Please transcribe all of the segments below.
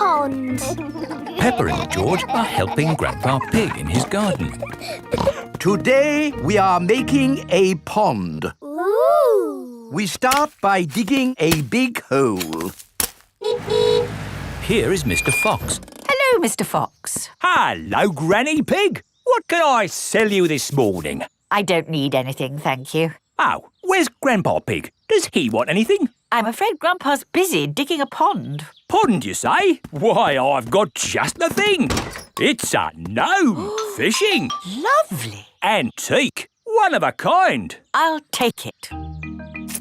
pond. Peppa and George are helping Grandpa Pig in his garden. Today we are making a pond. Ooh. We start by digging a big hole. Here is Mr. Fox. Hello, Mr. Fox. Hello, Granny Pig. What can I sell you this morning? I don't need anything, thank you. Oh, where's Grandpa Pig? Does he want anything? I'm afraid Grandpa's busy digging a pond. Pond, you say? Why, I've got just the thing. It's a gnome fishing. Lovely. Antique. One of a kind. I'll take it.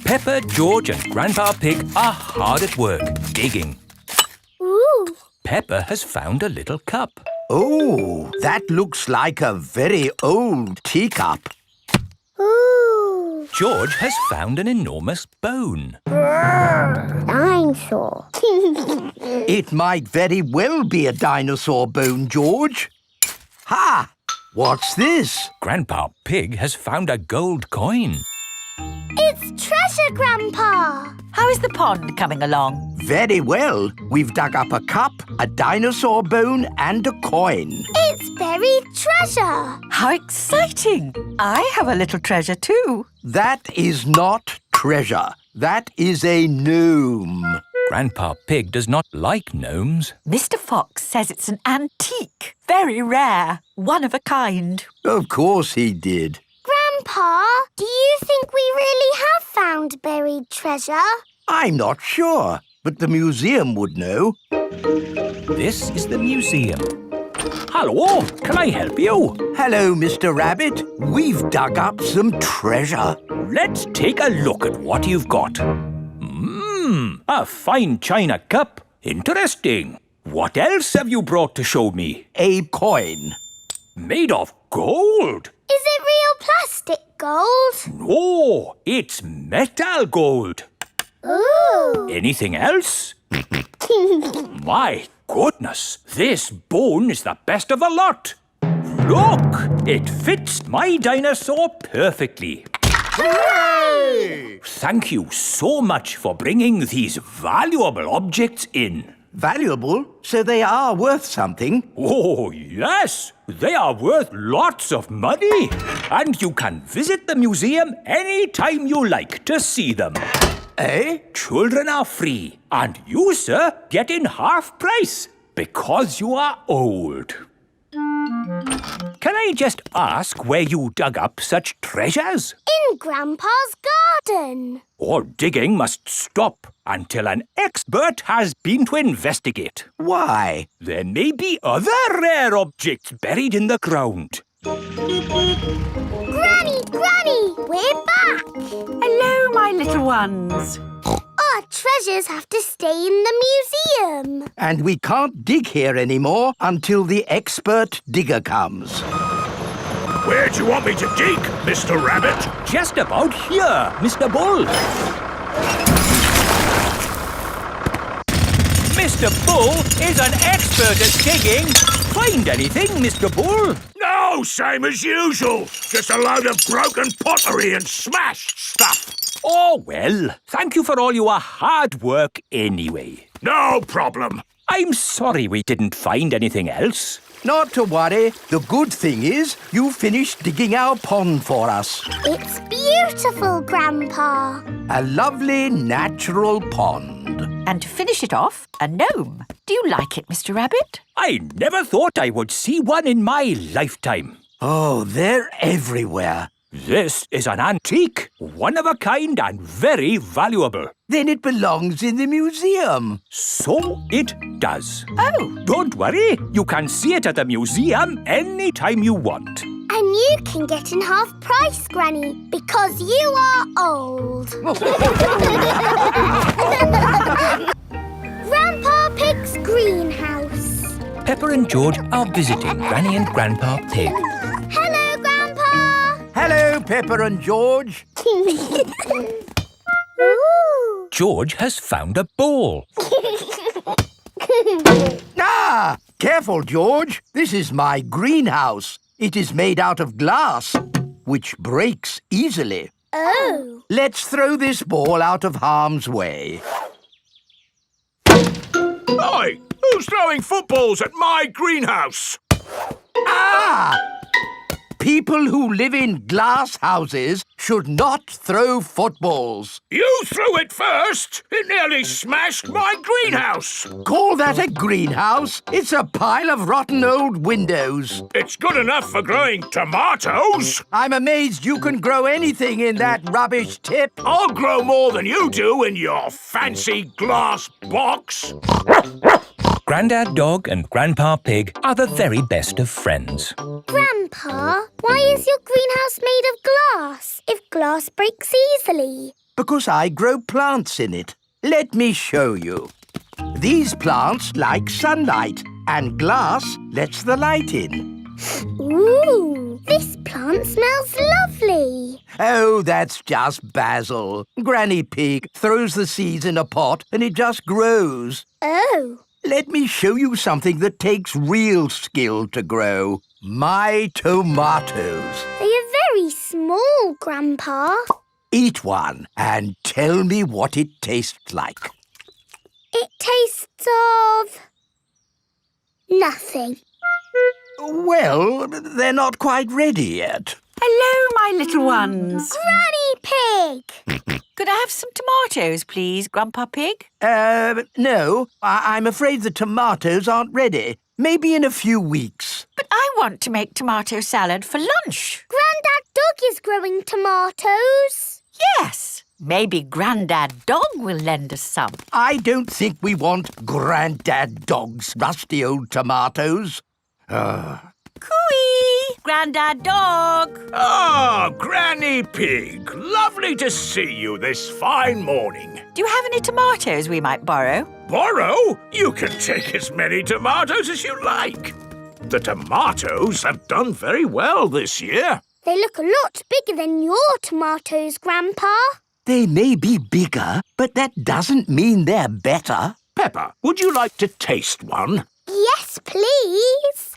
Peppa, George and Grandpa Pig are hard at work, digging. Ooh. Peppa has found a little cup. Oh, that looks like a very old teacup. Ooh. George has found an enormous bone. Dinosaur. It might very well be a dinosaur bone, George. Ha! What's this? Grandpa Pig has found a gold coin. It's treasure, Grandpa. How is the pond coming along? Very well. We've dug up a cup, a dinosaur bone and a coin. It's buried treasure. How exciting! I have a little treasure too. That is not treasure. That is a gnome. Grandpa Pig does not like gnomes. Mr. Fox says it's an antique, very rare, one of a kind. Of course he did. Grandpa, do you think we really have found buried treasure? I'm not sure, but the museum would know. This is the museum. Hello, can I help you? Hello, Mr. Rabbit. We've dug up some treasure. Let's take a look at what you've got. A fine china cup. Interesting. What else have you brought to show me? A coin. Made of gold. Is it real plastic gold? No, it's metal gold. Ooh. Anything else? My goodness, this bone is the best of the lot. Look, it fits my dinosaur perfectly. Hooray! Thank you so much for bringing these valuable objects in. Valuable, so they are worth something. Oh, yes, they are worth lots of money. And you can visit the museum any time you like to see them. Eh? Children are free, and you, sir, get in half price because you are old. Can I just ask where you dug up such treasures? In Grandpa's garden. All digging must stop until an expert has been to investigate. Why? There may be other rare objects buried in the ground. Granny, we're back. Hello, my little ones. Our treasures have to stay in the museum. And we can't dig here anymore until the expert digger comes. Where do you want me to dig, Mr. Rabbit? Just about here, Mr. Bull. Mr. Bull is an expert at digging. Find anything, Mr. Bull? No, same as usual. Just a load of broken pottery and smashed stuff. Oh, well, thank you for all your hard work anyway. No problem. I'm sorry we didn't find anything else. Not to worry. The good thing is you finished digging our pond for us. It's beautiful, Grandpa. A lovely natural pond. And to finish it off, a gnome. Do you like it, Mr. Rabbit? I never thought I would see one in my lifetime. Oh, they're everywhere. This is an antique, one of a kind and very valuable. Then it belongs in the museum. So it does. Oh. Don't worry, you can see it at the museum anytime you want. And you can get in half price, Granny, because you are old. Grandpa Pig's greenhouse. Peppa and George are visiting Granny and Grandpa Pig. Hello, Grandpa. Hello, Peppa and George. Ooh. George has found a ball. Ah! Careful, George. This is my greenhouse. It is made out of glass, which breaks easily. Oh. Let's throw this ball out of harm's way. Oi! Who's throwing footballs at my greenhouse? Ah! People who live in glass houses should not throw footballs. You threw it first! It nearly smashed my greenhouse! Call that a greenhouse? It's a pile of rotten old windows. It's good enough for growing tomatoes! I'm amazed you can grow anything in that rubbish tip. I'll grow more than you do in your fancy glass box! Grandad Dog and Grandpa Pig are the very best of friends. Grandpa, why is your greenhouse made of glass if glass breaks easily? Because I grow plants in it. Let me show you. These plants like sunlight, and glass lets the light in. Ooh, this plant smells lovely. Oh, that's just basil. Granny Pig throws the seeds in a pot and it just grows. Oh. Let me show you something that takes real skill to grow. My tomatoes. They are very small, Grandpa. Eat one and tell me what it tastes like. It tastes of... nothing. Well, they're not quite ready yet. Hello, my little ones. Granny Pig! Could I have some tomatoes, please, Grandpa Pig? No. I'm afraid the tomatoes aren't ready. Maybe in a few weeks. But I want to make tomato salad for lunch. Grandad Dog is growing tomatoes. Yes. Maybe Grandad Dog will lend us some. I don't think we want Grandad Dog's rusty old tomatoes. Cooey! Grandad Dog! Ah, Granny Pig! Lovely to see you this fine morning. Do you have any tomatoes we might borrow? Borrow? You can take as many tomatoes as you like. The tomatoes have done very well this year. They look a lot bigger than your tomatoes, Grandpa. They may be bigger, but that doesn't mean they're better. Peppa, would you like to taste one? Yes, please.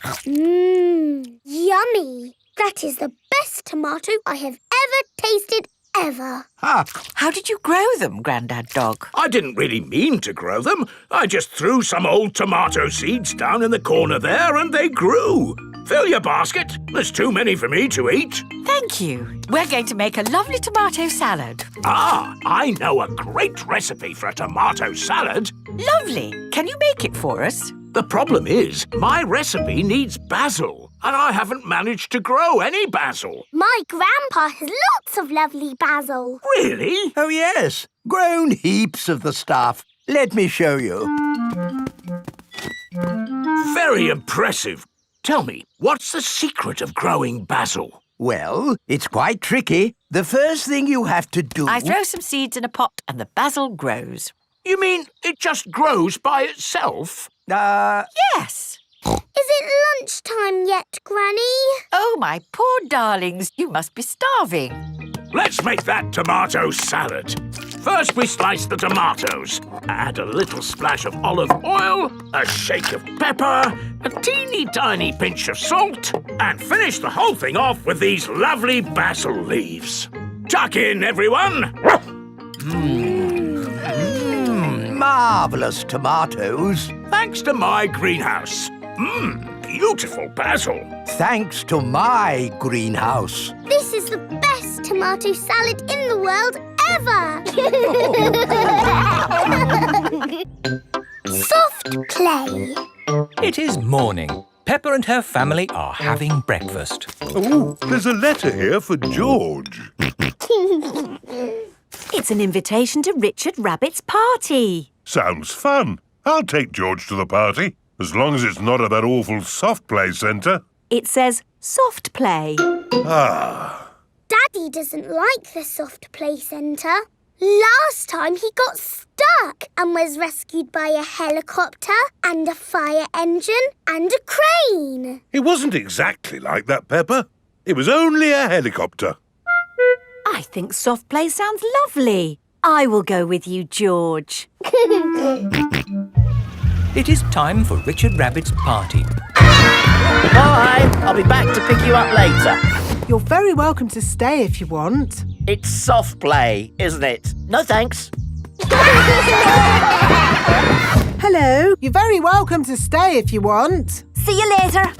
Yummy. That is the best tomato I have ever tasted ever. How did you grow them, Grandad Dog? I didn't really mean to grow them. I just threw some old tomato seeds down in the corner there and they grew. Fill your basket. There's too many for me to eat. Thank you. We're going to make a lovely tomato salad. Ah, I know a great recipe for a tomato salad. Lovely. Can you make it for us? The problem is, my recipe needs basil, and I haven't managed to grow any basil. My grandpa has lots of lovely basil. Really? Oh, yes. Grown heaps of the stuff. Let me show you. Very impressive. Tell me, what's the secret of growing basil? Well, it's quite tricky. The first thing you have to do... I throw some seeds in a pot and the basil grows. You mean it just grows by itself? Yes. Is it lunchtime yet, Granny? Oh, my poor darlings, you must be starving. Let's make that tomato salad. First we slice the tomatoes. Add a little splash of olive oil, a shake of pepper, a teeny tiny pinch of salt, and finish the whole thing off with these lovely basil leaves. Tuck in, everyone! Marvellous tomatoes. Thanks to my greenhouse. Beautiful basil. Thanks to my greenhouse. This is the best tomato salad in the world ever. Soft play. It is morning. Peppa and her family are having breakfast. Oh, there's a letter here for George. It's an invitation to Richard Rabbit's party. Sounds fun. I'll take George to the party, as long as it's not at that awful soft play centre. It says soft play. Ah. Daddy doesn't like the soft play centre. Last time he got stuck and was rescued by a helicopter and a fire engine and a crane. It wasn't exactly like that, Peppa. It was only a helicopter. I think soft play sounds lovely. I will go with you, George. It is time for Richard Rabbit's party. Bye! I'll be back to pick you up later. You're very welcome to stay if you want. It's soft play, isn't it? No thanks. Hello, Hello. You're very welcome to stay if you want. See you later.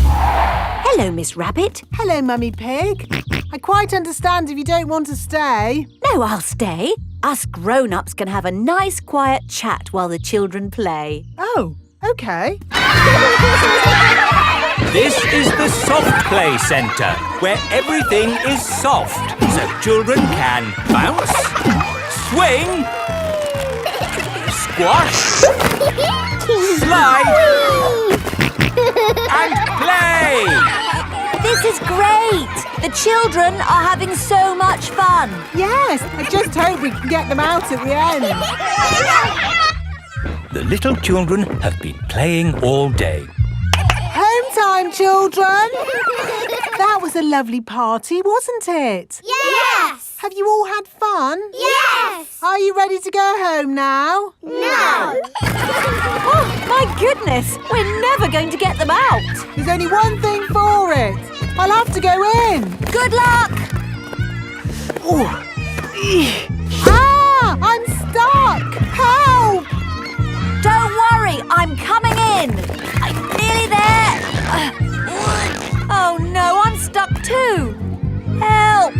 Hello, Miss Rabbit. Hello, Mummy Pig. I quite understand if you don't want to stay. No, I'll stay. Us grown-ups can have a nice quiet chat while the children play. Oh, OK. This is the Soft Play Centre, where everything is soft, so children can bounce, swing, squash, slide, and play. This is great. The children are having so much fun. Yes, I just hope we can get them out at the end. The little children have been playing all day. Home time, children. That was a lovely party, wasn't it? Yes! Have you all had fun? Yes! Are you ready to go home now? No! Oh, my goodness. We're never going to get them out. There's only one thing for it. I'll have to go in. Good luck. Ah! I'm stuck! Help! Don't worry, I'm coming in. I'm nearly there. Oh no, I'm stuck too. Help!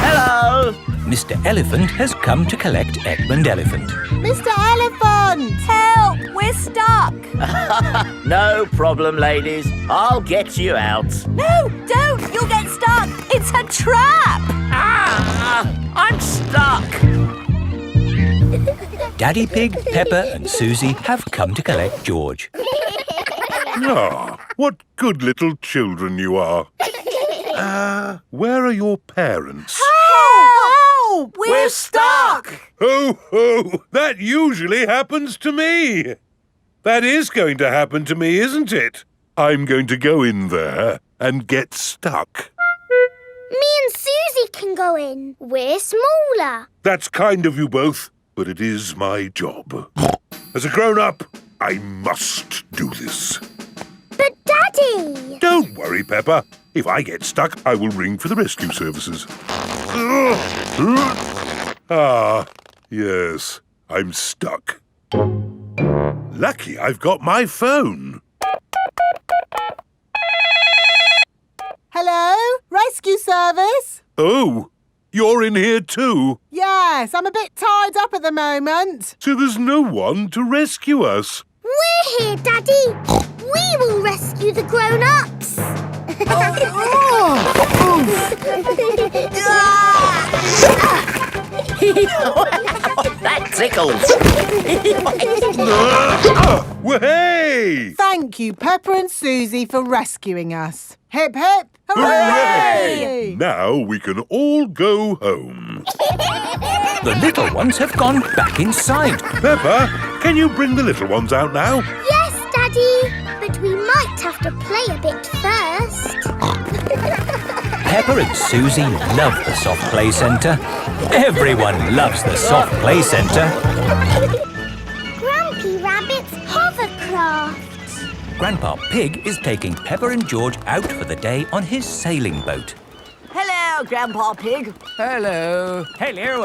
Hello. Mr. Elephant has come to collect Edmund Elephant. Mr. Elephant! Help! We're stuck. No problem, ladies. I'll get you out. No, don't. You'll get stuck. It's a trap. Ah! I'm stuck. Daddy Pig, Peppa and Susie have come to collect George. Ah, what good little children you are. Where are your parents? Help! We're stuck. Ho, ho! That usually happens to me. That is going to happen to me, isn't it? I'm going to go in there and get stuck. Me and Susie can go in. We're smaller. That's kind of you both, but it is my job. As a grown-up, I must do this. But Daddy! Don't worry, Peppa. If I get stuck, I will ring for the rescue services. Ah, yes, I'm stuck. Lucky I've got my phone. Hello? Rescue service? Oh, you're in here too? Yes, I'm a bit tied up at the moment. So there's no one to rescue us. We're here, Daddy. We will rescue the grown-ups. That tickles. Well, hey! Thank you, Peppa and Susie, for rescuing us. Hip, hip, Hooray! Now we can all go home. The little ones have gone back inside. Peppa, can you bring the little ones out now? Yes, Daddy. But we might have to play a bit first. Peppa and Susie love the Soft Play Centre. Everyone loves the Soft Play Centre. Grumpy Rabbit's hovercraft. Grandpa Pig is taking Peppa and George out for the day on his sailing boat. Hello, Grandpa Pig. Hello,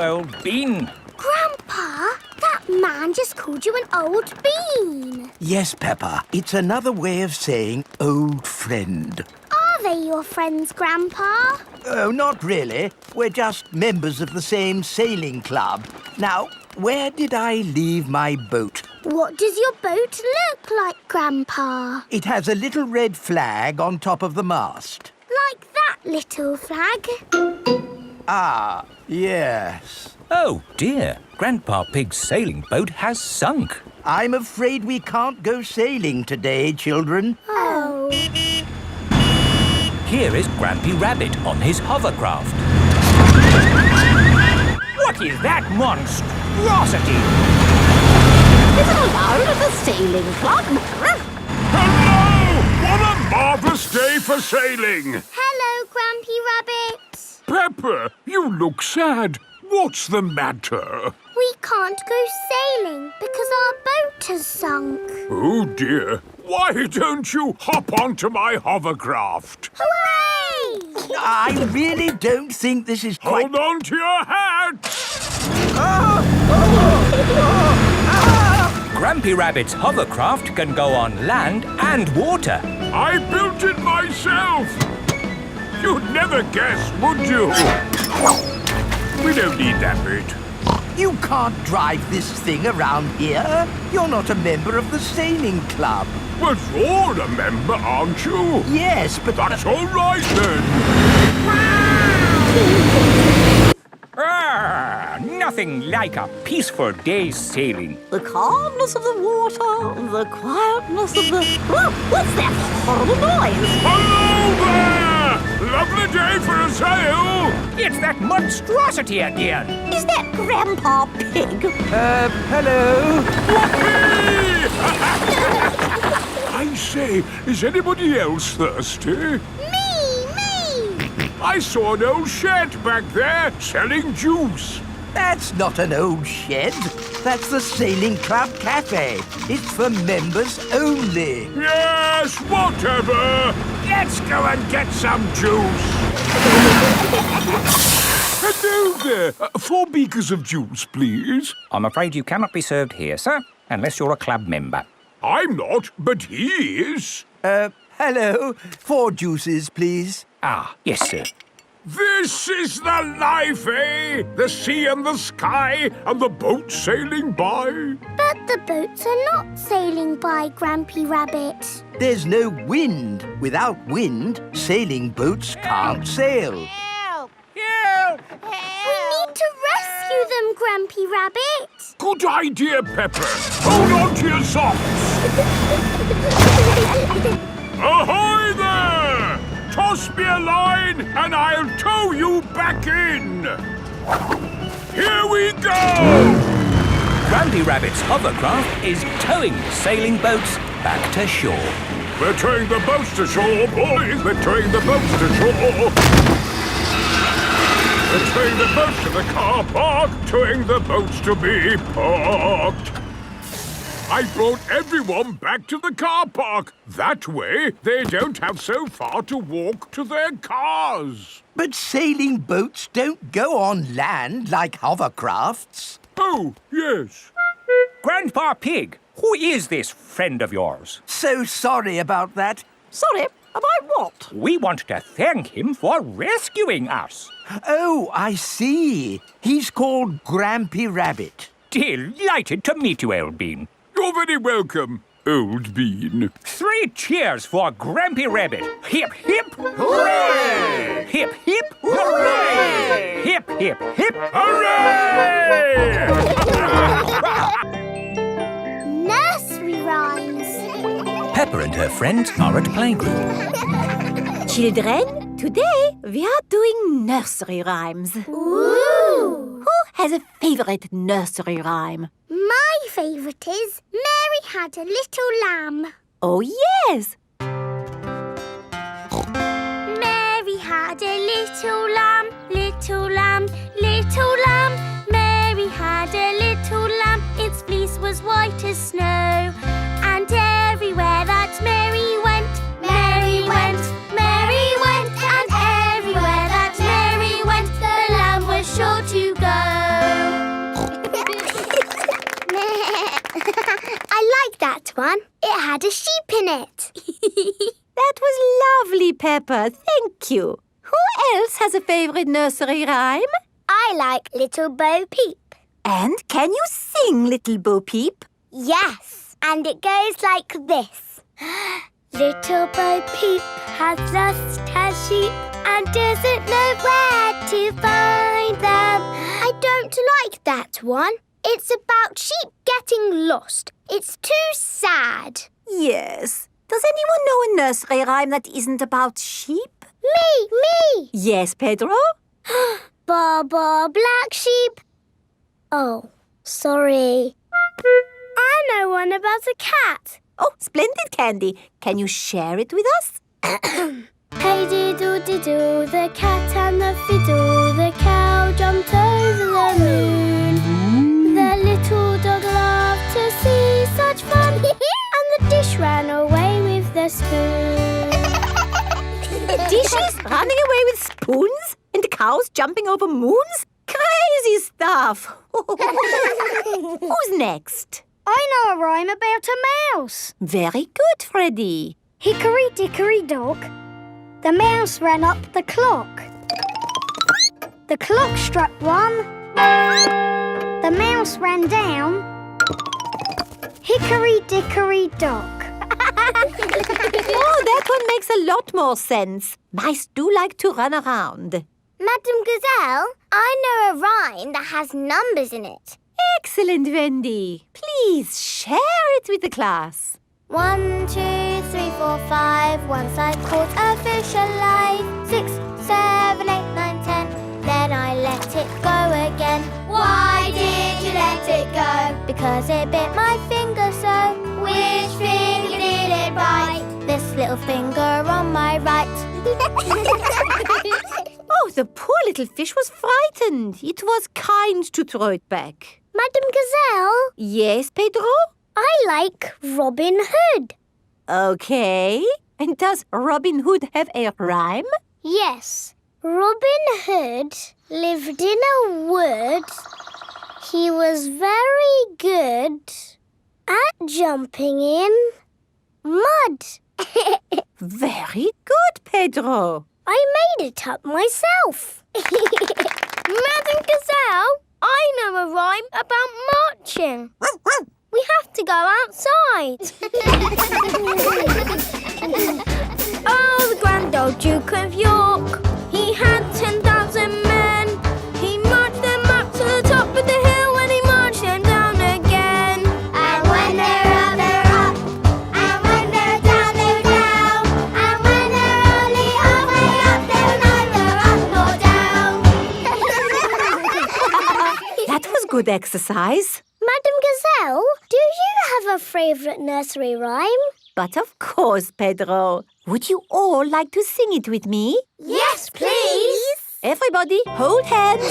old bean. Grandpa, that man just called you an old bean. Yes, Peppa. It's another way of saying old friend. Are they your friends, Grandpa? Oh, not really. We're just members of the same sailing club. Now, where did I leave my boat? What does your boat look like, Grandpa? It has a little red flag on top of the mast. Like that little flag? Ah, yes. Oh dear, Grandpa Pig's sailing boat has sunk. I'm afraid we can't go sailing today, children. Oh. Here is Grampy Rabbit on his hovercraft. What is that monstrosity? Is it allowed at the sailing club? Hello! What a marvellous day for sailing! Hello, Grampy Rabbit. Peppa, you look sad. What's the matter? We can't go sailing because our boat has sunk. Oh dear. Why don't you hop onto my hovercraft? Hooray! I really don't think this is quite... Hold on to your hat! Grampy Rabbit's hovercraft can go on land and water. I built it myself. You'd never guess, would you? We don't need that bit. You can't drive this thing around here. You're not a member of the sailing club. But you're a member, aren't you? Yes, but... That's all right, then. Nothing like a peaceful day's sailing. The calmness of the water, the quietness of the... Oh, what's that horrible noise? Hello there! Lovely day for a sail. It's that monstrosity again. Is that Grandpa Pig? hello? I say, is anybody else thirsty? I saw an old shed back there selling juice. That's not an old shed. That's the Sailing Club Cafe. It's for members only. Yes, whatever. Let's go and get some juice. Hello there. 4 beakers of juice, please. I'm afraid you cannot be served here, sir, unless you're a club member. I'm not, but he is. Hello. 4 juices, please. Ah, yes, sir. This is the life, eh? The sea and the sky and the boat sailing by. But the boats are not sailing by, Grampy Rabbit. There's no wind. Without wind, sailing boats can't sail. Help! Help! We need to rescue them, Grampy Rabbit. Good idea, Pepper. Hold on to your socks. Ahoy there! Toss me a line and I'll tow you back in. Here we go! Grampy Rabbit's hovercraft is towing the sailing boats back to shore. We're towing the boats to shore, boys. We're towing the boats to shore. We're towing the boats to the car park, towing the boats to be parked. I brought everyone back to the car park. That way, they don't have so far to walk to their cars. But sailing boats don't go on land like hovercrafts. Oh, yes. Grandpa Pig, who is this friend of yours? So sorry about that. Sorry, about what? We want to thank him for rescuing us. Oh, I see. He's called Grampy Rabbit. Delighted to meet you, Old Bean. You're very welcome, Old Bean. 3 cheers for Grampy Rabbit. Hip, hip, hooray! Hip, hip, hooray! Hip, hip, hip, Hooray! Nursery rhymes. Peppa and her friends are at playgroup. Children, today we are doing nursery rhymes. Ooh. Who has a favourite nursery rhyme? My favourite is Mary Had a Little Lamb. Oh, yes. Mary had a little lamb, little lamb, little lamb. Mary had a little lamb, its fleece was white as snow. And everywhere that Mary went, Mary went, Mary went. And everywhere that Mary went, the lamb was sure to go. I like that one. It had a sheep in it. That was lovely, Peppa. Thank you. Who else has a favourite nursery rhyme? I like Little Bo Peep. And can you sing, Little Bo Peep? Yes, and it goes like this. Little Bo Peep has lost her sheep and doesn't know where to find them. I don't like that one. It's about sheep getting lost. It's too sad. Yes. Does anyone know a nursery rhyme that isn't about sheep? Me! Yes, Pedro? Ba ba black sheep. Oh, sorry. I know one about a cat. Oh, splendid, Candy. Can you share it with us? Hey diddle diddle, the cat and the fiddle, the cow jumped over the moon. The little dog loved to see such fun, and the dish ran away with the spoon. Dishes running away with spoons? And cows jumping over moons? Crazy stuff. Who's next? I know a rhyme about a mouse. Very good, Freddy. Hickory dickory dock, the mouse ran up the clock. The clock struck 1, the mouse ran down. Hickory dickory dock. Oh, that one makes a lot more sense. Mice do like to run around. Madam Gazelle, I know a rhyme that has numbers in it. Excellent, Wendy. Please share it with the class. 1, 2, 3, 4, 5. Once I caught a fish alive. 6, 7, 8, 9, 10. Then I let it go again. Why did you let it go? Because it bit my finger so. Which finger did it bite? This little finger on my right. Oh, the poor little fish was frightened. It was kind to throw it back. Madam Gazelle, Yes, Pedro? I like Robin Hood. Okay. And does Robin Hood have a rhyme? Yes, Robin Hood lived in a wood. He was very good at jumping in mud. Very good, Pedro. I made it up myself. Madam Gazelle, I know a rhyme about marching. We have to go outside. Oh, the grand old Duke of York, he had 10,000 men. He marched them up to the top of the hill and he marched them down again. And when they're up, they're up. And when they're down, they're down. And when they're only halfway up, they're neither up nor down. That was good exercise. Madam Gazelle, do you have a favourite nursery rhyme? But of course, Pedro. Would you all like to sing it with me? Yes, please. Everybody, hold hands.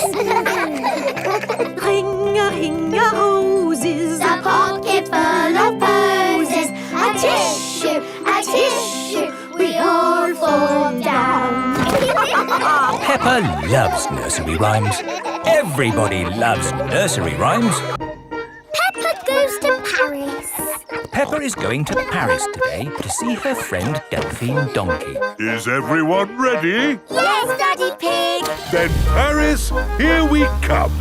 Ring-a-ring-a roses, A pocket full of posies, a tissue, we all fall down. Peppa loves nursery rhymes. Everybody loves nursery rhymes. Peppa goes to Paris. Peppa is going to Paris today to see her friend Delphine Donkey. Is everyone ready? Yes, Daddy Pig. Then Paris, here we come.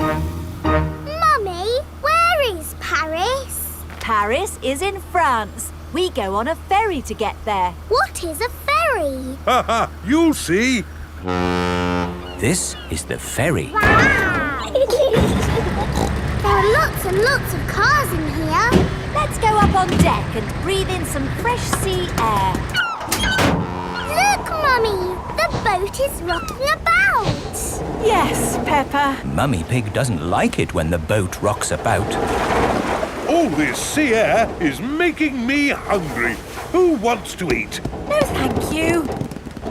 Mummy, where is Paris? Paris is in France. We go on a ferry to get there. What is a ferry? Ha ha, you'll see. This is the ferry. Wow! There are lots and lots of cars in here. Let's go up on deck and breathe in some fresh sea air. Look, Mummy, the boat is rocking about. Yes, Peppa. Mummy Pig doesn't like it when the boat rocks about. All this sea air is making me hungry. Who wants to eat? No, thank you.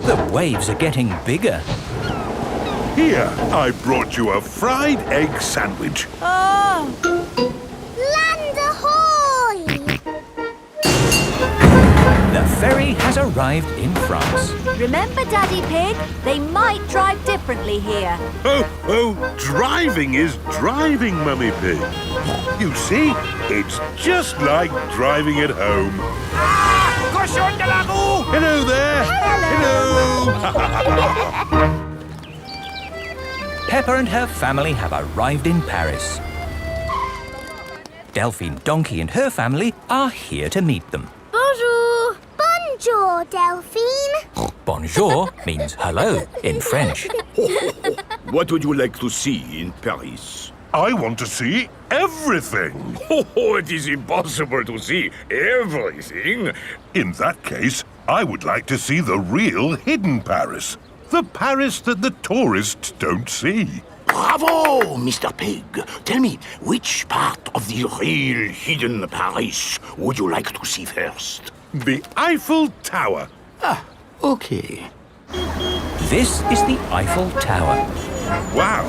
The waves are getting bigger. Here, I brought you a fried egg sandwich. Oh, Land ahoy! The ferry has arrived in France. Remember, Daddy Pig, they might drive differently here. Oh, driving is driving, Mummy Pig. You see, it's just like driving at home. Cochon de la roue! Hello there. Hello. Peppa and her family have arrived in Paris. Delphine Donkey and her family are here to meet them. Bonjour. Bonjour, Delphine. Bonjour means hello in French. What would you like to see in Paris? I want to see everything. Oh, it is impossible to see everything. In that case, I would like to see the real hidden Paris. The Paris that the tourists don't see. Bravo, Mr. Pig. Tell me, which part of the real hidden Paris would you like to see first? The Eiffel Tower. Ah, okay. This is the Eiffel Tower. Wow,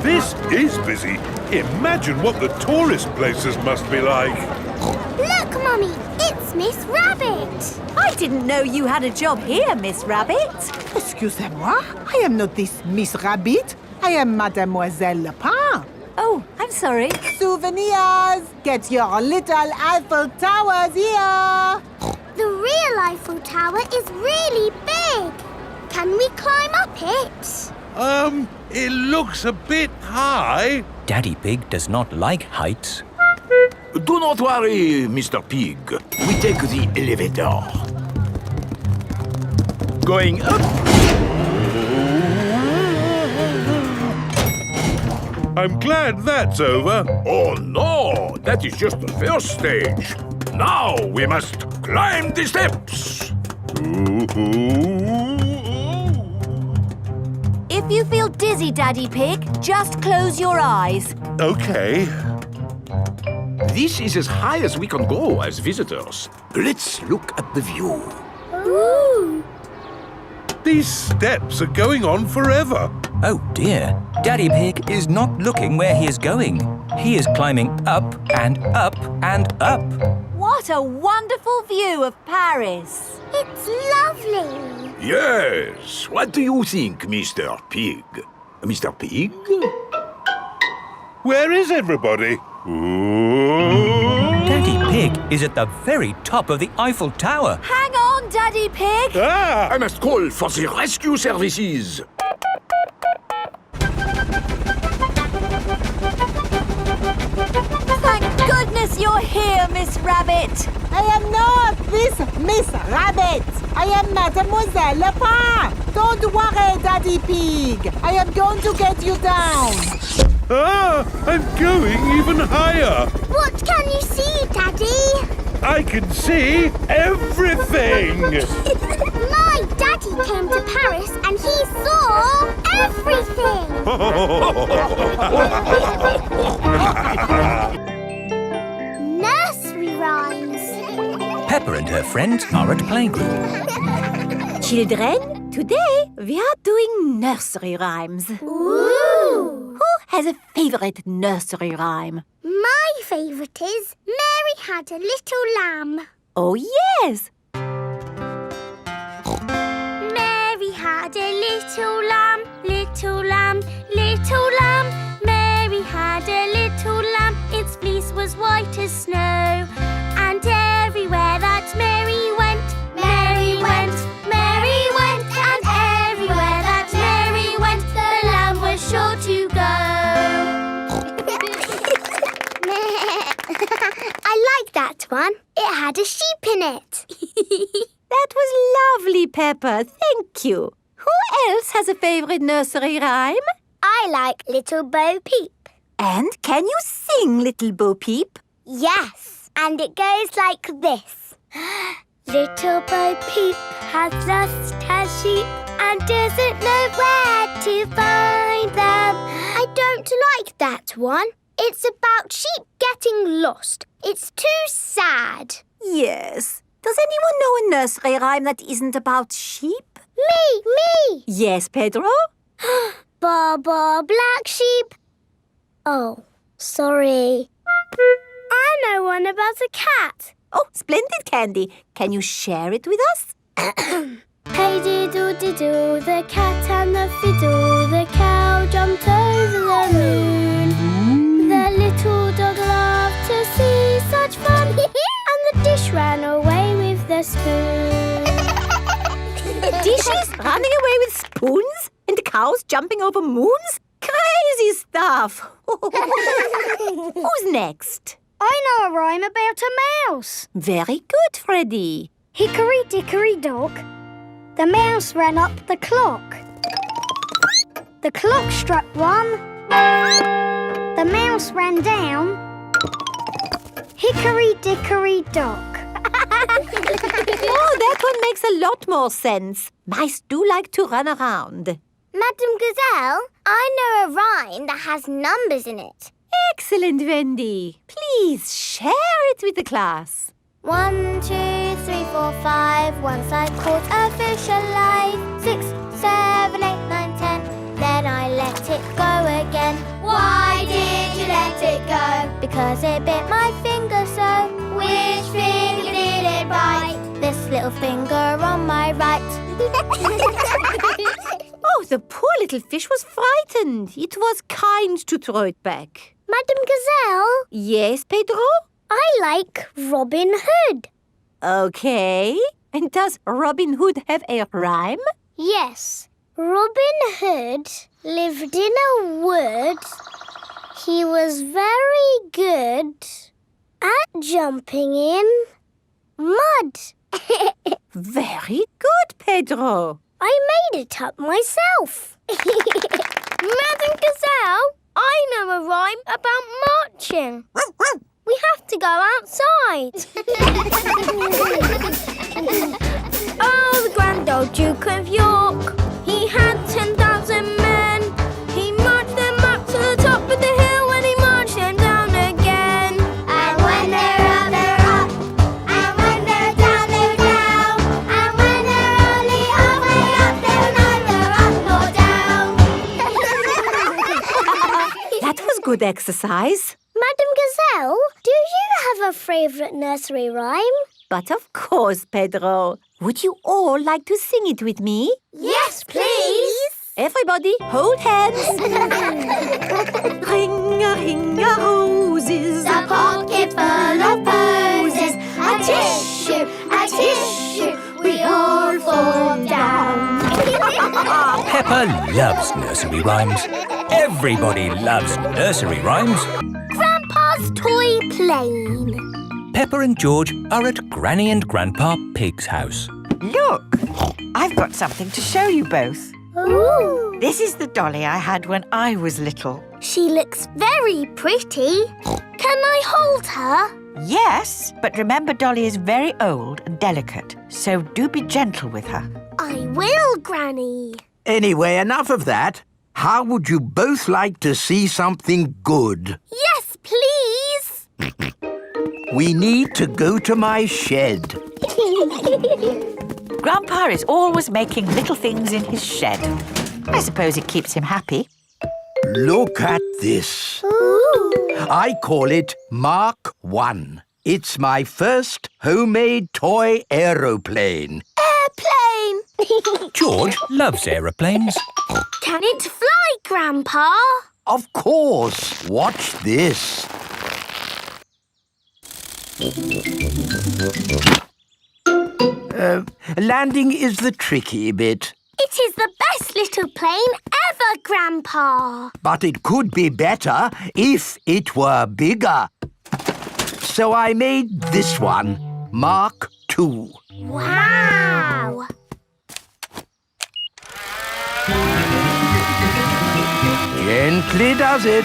this is busy. Imagine what the tourist places must be like. Look, Mummy, it's Miss Rabbit. I didn't know you had a job here, Miss Rabbit. Excusez-moi, I am not this Miss Rabbit. I am Mademoiselle Lapin. Oh, I'm I'm sorry. Souvenirs! Get your little Eiffel Towers here! The real Eiffel Tower is really big. Can we climb up it? It looks a bit high. Daddy Pig does not like heights. Do not worry, Mr. Pig. We take the elevator. Going up. I'm glad that's over. Oh no, that is just the first stage. Now we must climb the steps. If you feel dizzy, Daddy Pig, just close your eyes. Okay. This is as high as we can go as visitors. Let's look at the view. Ooh. These steps are going on forever. Oh dear, Daddy Pig is not looking where he is going. He is climbing up and up and up. What a wonderful view of Paris. It's lovely. Yes. What do you think, Mr. Pig? Mr. Pig? Where is everybody? Daddy Pig is at the very top of the Eiffel Tower. Hang on, Daddy Pig. Ah! I must call for the rescue services. Thank goodness you're here, Miss Rabbit. I am not this Miss Rabbit. I am Mademoiselle Lepin. Don't worry, Daddy Pig. I am going to get you down. Ah! I'm going even higher. What can you see, Daddy? I can see everything. My daddy came to Paris and he saw everything. Nursery rhymes. Peppa and her friends are at playgroup. Children, today we are doing nursery rhymes. Ooh. Who has a favorite nursery rhyme? My favourite is Mary Had a Little Lamb. Oh, yes. Mary had a little lamb, little lamb, little lamb. Mary had a little lamb, its fleece was white as snow. And everywhere that Mary went, Mary went, Mary went. And everywhere that Mary went, the lamb was sure to go. I like that one. It had a sheep in it. That was lovely, Peppa. Thank you. Who else has a favorite nursery rhyme? I like Little Bo Peep. And can you sing, Little Bo Peep? Yes, and it goes like this. Little Bo Peep has lost her sheep and doesn't know where to find them. I don't like that one. It's about sheep getting lost. It's too sad. Yes. Does anyone know a nursery rhyme that isn't about sheep? Me! Yes, Pedro? Ba ba black sheep. Oh, sorry. I know one about a cat. Oh, splendid, Candy. Can you share it with us? Hey diddle diddle, the cat and the fiddle, the cow jumped over the moon. The little dog loved to see such fun, and the dish ran away with the spoon. Dishes running away with spoons and cows jumping over moons? Crazy stuff. Who's next? I know a rhyme about a mouse. Very good, Freddy. Hickory dickory dock, the mouse ran up the clock. The clock struck one, the mouse ran down. Hickory dickory dock. Oh, that one makes a lot more sense. Mice do like to run around. Madam Gazelle, I know a rhyme that has numbers in it. Excellent, Wendy. Please share it with the class. 1, 2, 3, 4, 5. Once I caught a fish alive. 6, 7, 8, 9, 10. Then I let it go again. Why did you let it go? Because it bit my finger so. Which finger did it bite? This little finger on my right. Oh, the poor little fish was frightened. It was kind to throw it back. Madam Gazelle, Yes, Pedro? I like Robin Hood. Okay. And does Robin Hood have a rhyme? Yes, Robin Hood lived in a wood. He was very good at jumping in mud. Very good, Pedro. I made it up myself. Madam Gazelle, I know a rhyme about marching. We have to go outside. Oh, the grand old Duke of York, he had 10,000 men. He marched them up to the top of the hill and he marched them down again. And when they're up, they're up. And when they're down, they're down. And when they're only halfway up, they're neither up nor down. That was good exercise. Madam Gazelle, do you have a favourite nursery rhyme? But of course, Pedro. Would you all like to sing it with me? Yes, please. Everybody, hold hands. Ring-a-ring-a roses, A pocket full of posies, a tissue, we all fall down. Peppa loves nursery rhymes. Everybody loves nursery rhymes. Grandpa's toy plane. Peppa and George are at Granny and Grandpa Pig's house. Look, I've got something to show you both. Ooh. This is the dolly I had when I was little. She looks very pretty. Can I hold her? Yes, but remember Dolly is very old and delicate, so do be gentle with her. I will, Granny. Anyway, enough of that. How would you both like to see something good? Yes, please. We need to go to my shed. Grandpa is always making little things in his shed. I suppose it keeps him happy. Look at this. Ooh. I call it Mark 1. It's my first homemade toy aeroplane. Airplane. George loves aeroplanes. Can it fly, Grandpa? Of course. Watch this. Landing is the tricky bit. It is the best little plane ever, Grandpa. But it could be better if it were bigger. So I made this one, Mark 2. Wow. Gently does it.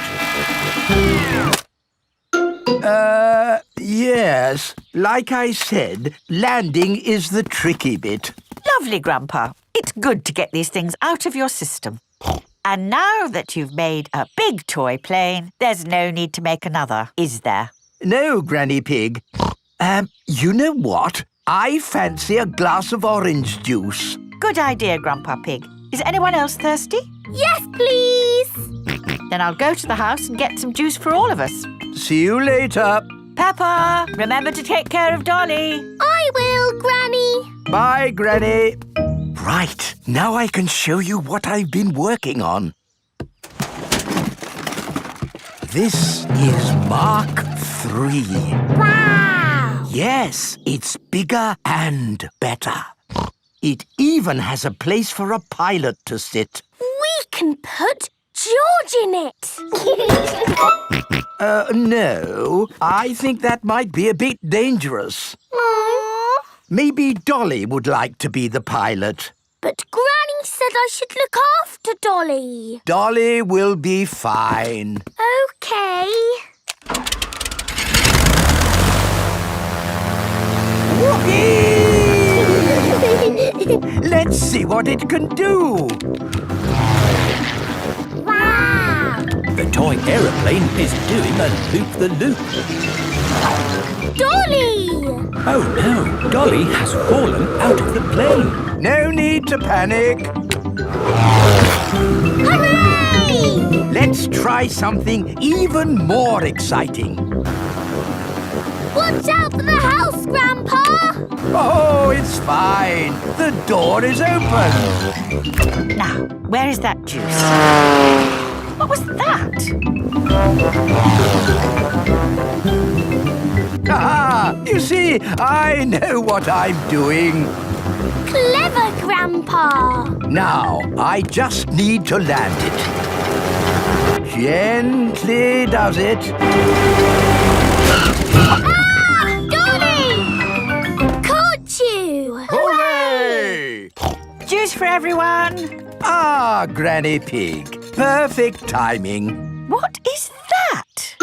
Yes. Like I said, landing is the tricky bit. Lovely, Grandpa. It's good to get these things out of your system. And now that you've made a big toy plane, there's no need to make another, is there? No, Granny Pig. You know what? I fancy a glass of orange juice. Good idea, Grandpa Pig. Is anyone else thirsty? Yes, please. Then I'll go to the house and get some juice for all of us. See you later. Peppa, remember to take care of Dolly. I will, Granny. Bye, Granny. Right, now I can show you what I've been working on. This is Mark 3. Wow. Yes, it's bigger and better. It even has a place for a pilot to sit. We can put George in it. No, I think that might be a bit dangerous. Aww. Maybe Dolly would like to be the pilot. But Granny said I should look after Dolly. Dolly will be fine. OK. Let's see what it can do. Wow. The toy aeroplane is doing a loop-the-loop. Dolly! Oh no, Dolly has fallen out of the plane. No need to panic. Hooray! Let's try something even more exciting. Watch out for the house, Grandpa! Oh, it's fine. The door is open. Now, where is that juice? What was that? Ah, you see, I know what I'm doing. Clever, Grandpa. Now, I just need to land it. Gently does it. Dolly! Caught you! Hooray! Juice for everyone. Ah, Granny Pig. Perfect timing. What is that?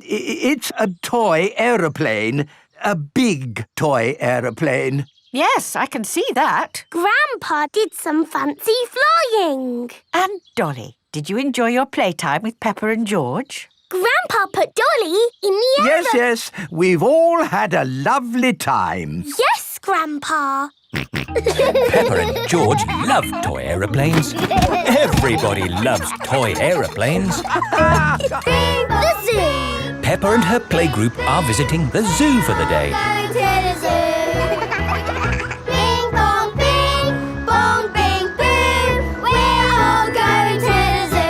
It's a toy aeroplane. A big toy aeroplane. Yes, I can see that. Grandpa did some fancy flying. And Dolly, did you enjoy your playtime with Peppa and George? Grandpa put Dolly in the air. Yes. We've all had a lovely time. Yes, Grandpa. Peppa and George love toy aeroplanes. Everybody loves toy aeroplanes. The zoo. Peppa and her playgroup are visiting the zoo for the day. Going to the zoo. Bing bong bing, bong bing boom. We're all going to the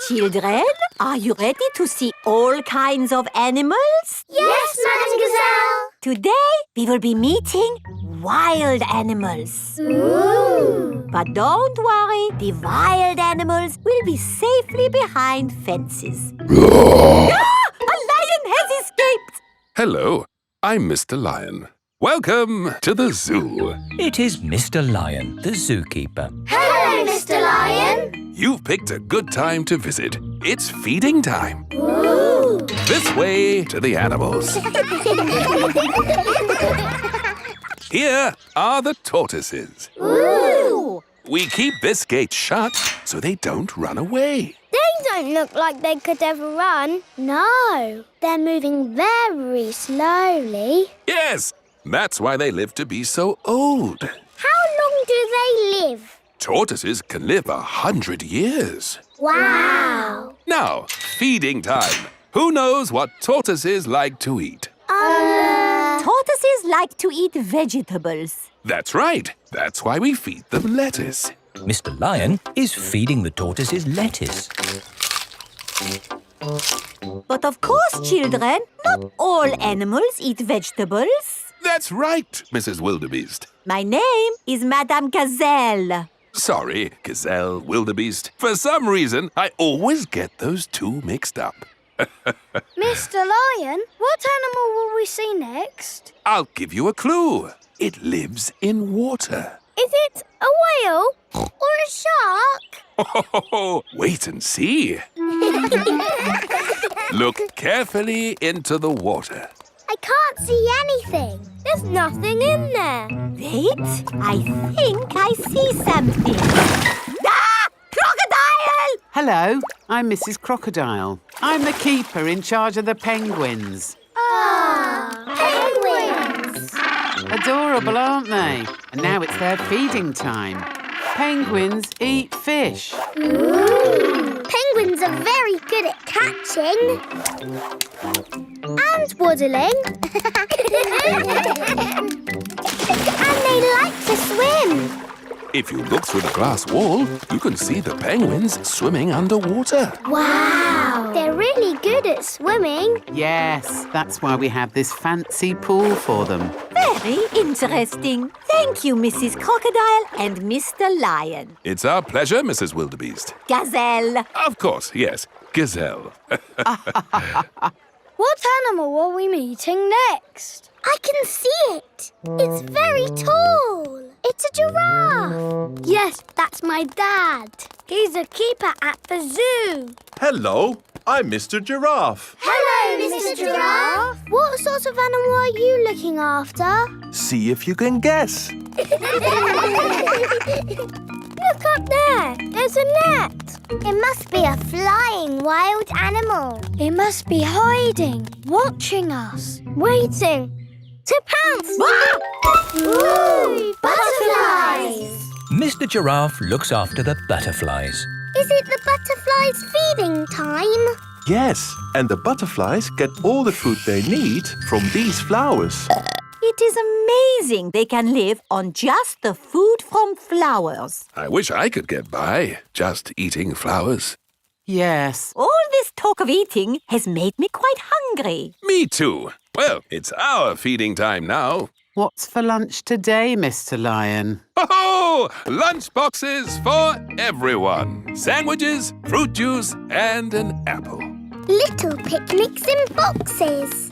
zoo. Children, are you ready to see all kinds of animals? Yes, Madam Gazelle. Today, we will be meeting wild animals. Ooh. But don't worry, the wild animals will be safely behind fences. A lion has escaped! Hello, I'm Mr. Lion. Welcome to the zoo. It is Mr. Lion, the zookeeper. Hello, Mr. Lion. You've picked a good time to visit. It's feeding time. Ooh. This way to the animals. Here are the tortoises. Ooh. We keep this gate shut so they don't run away. They don't look like they could ever run. No, they're moving very slowly. Yes, that's why they live to be so old. How long do they live? Tortoises can live 100 years. Wow. Now, feeding time. Who knows what tortoises like to eat? Tortoises like to eat vegetables. That's right. That's why we feed them lettuce. Mr. Lion is feeding the tortoises lettuce. But of course, children, not all animals eat vegetables. That's right, Mrs. Wildebeest. My name is Madame Gazelle. Sorry, Gazelle, Wildebeest. For some reason, I always get those two mixed up. Mr. Lion, what animal will we see next? I'll give you a clue. It lives in water. Is it a whale or a shark? Wait and see. Look carefully into the water. I can't see anything. There's nothing in there. Wait, I think I see something. Ah! Crocodile! Hello, I'm Mrs. Crocodile. I'm the keeper in charge of the penguins. Penguins! Adorable, aren't they? And now it's their feeding time. Penguins eat fish. Ooh. Penguins are very good at catching and waddling. And they like to swim. If you look through the glass wall, you can see the penguins swimming underwater. Wow! They're really good at swimming. Yes, that's why we have this fancy pool for them. Very interesting. Thank you, Mrs. Crocodile and Mr. Lion. It's our pleasure, Mrs. Wildebeest. Gazelle. Of course, yes. Gazelle. What animal are we meeting next? I can see it. It's very tall. It's a giraffe. Yes, that's my dad. He's a keeper at the zoo. Hello, I'm Mr. Giraffe. Hello, Mr. Giraffe. What sort of animal are you looking after? See if you can guess. Look up there. There's a net. It must be a flying wild animal. It must be hiding, watching us, waiting to pounce. Ooh, butterflies. Mr. Giraffe looks after the butterflies. Is it the butterflies' feeding time? Yes, and the butterflies get all the food they need from these flowers. It is amazing they can live on just the food from flowers. I wish I could get by just eating flowers. Yes. All this talk of eating has made me quite hungry. Me too. Well, it's our feeding time now. What's for lunch today, Mr. Lion? Oh, lunch boxes for everyone. Sandwiches, fruit juice, and an apple. Little picnics in boxes.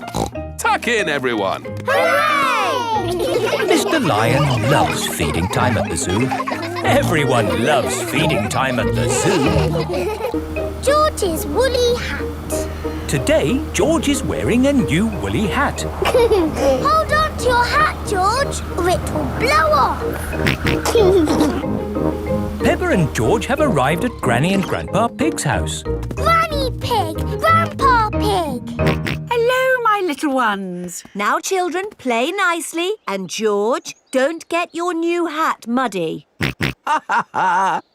Tuck in, everyone. Hooray! Mr. Lion loves feeding time at the zoo. Everyone loves feeding time at the zoo. George's woolly hat. Today, George is wearing a new woolly hat. Hold on to your hat, George, or it will blow off. Peppa and George have arrived at Granny and Grandpa Pig's house. Granny Pig, Grandpa Pig. Hello, my little ones. Now, children, play nicely. And George, don't get your new hat muddy.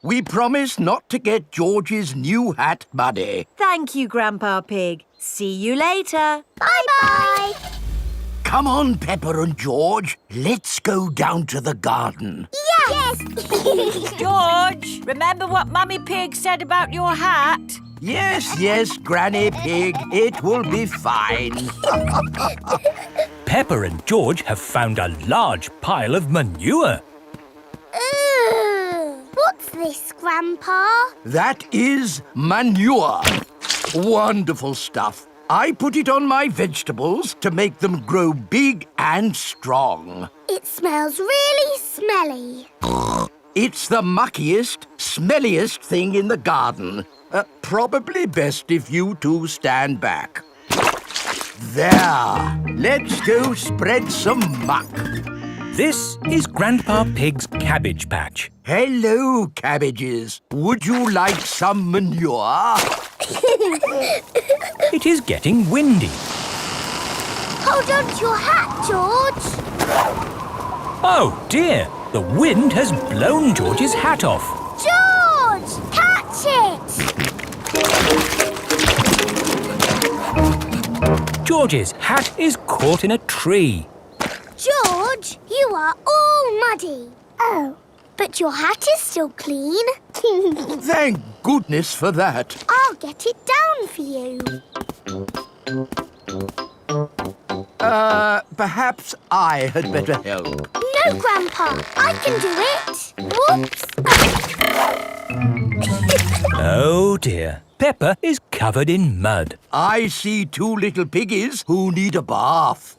We promise not to get George's new hat muddy. Thank you, Grandpa Pig. See you later. Bye-bye. Come on, Peppa and George. Let's go down to the garden. Yes. George, remember what Mummy Pig said about your hat? Yes, Granny Pig. It will be fine. Peppa and George have found a large pile of manure. What's this, Grandpa? That is manure. Wonderful stuff. I put it on my vegetables to make them grow big and strong. It smells really smelly. It's the muckiest, smelliest thing in the garden. Probably best if you two stand back. There. Let's go spread some muck. This is Grandpa Pig's cabbage patch. Hello, cabbages. Would you like some manure? It is getting windy. Hold on to your hat, George. Oh dear, the wind has blown George's hat off. George, catch it. George's hat is caught in a tree. George, you are all muddy. Oh, but your hat is still clean. Thank goodness for that. I'll get it down for you. Perhaps I had better help. No, Grandpa, I can do it. Whoops. Oh dear, Peppa is covered in mud. I see two little piggies who need a bath.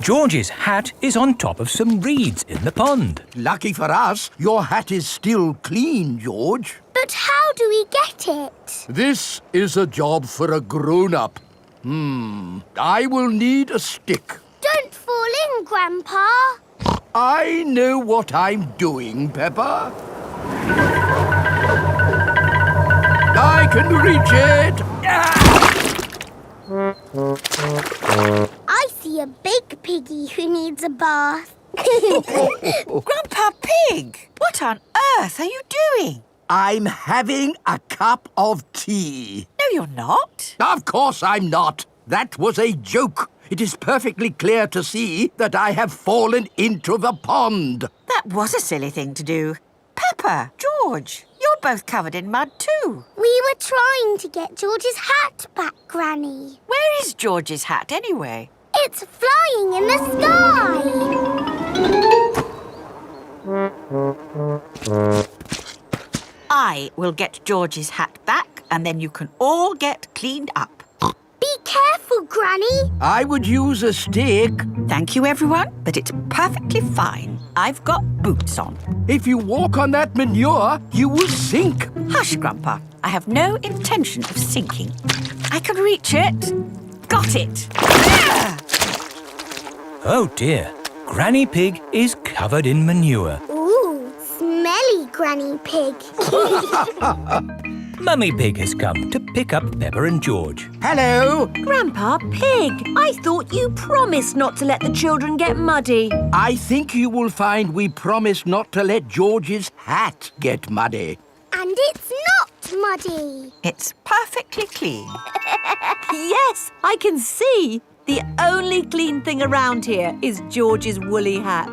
George's hat is on top of some reeds in the pond. Lucky for us, your hat is still clean, George. But how do we get it? This is a job for a grown-up. I will need a stick. Don't fall in, Grandpa. I know what I'm doing, Peppa. I can reach it. I see a big piggy who needs a bath. Grandpa Pig, what on earth are you doing? I'm having a cup of tea. No, you're not. Of course I'm not. That was a joke. It is perfectly clear to see that I have fallen into the pond. That was a silly thing to do. Peppa, George, you're both covered in mud too. We were trying to get George's hat back, Granny. Where is George's hat anyway? It's flying in the sky. I will get George's hat back and then you can all get cleaned up. Be careful, Granny. I would use a stick. Thank you, everyone, but it's perfectly fine. I've got boots on. If you walk on that manure, you will sink. Hush, Grandpa. I have no intention of sinking. I can reach it. Got it. Oh dear, Granny Pig is covered in manure. Ooh, smelly Granny Pig. Mummy Pig has come to pick up Peppa and George. Hello. Grandpa Pig, I thought you promised not to let the children get muddy. I think you will find we promised not to let George's hat get muddy. And it's not muddy. It's perfectly clean. Yes, I can see. The only clean thing around here is George's woolly hat.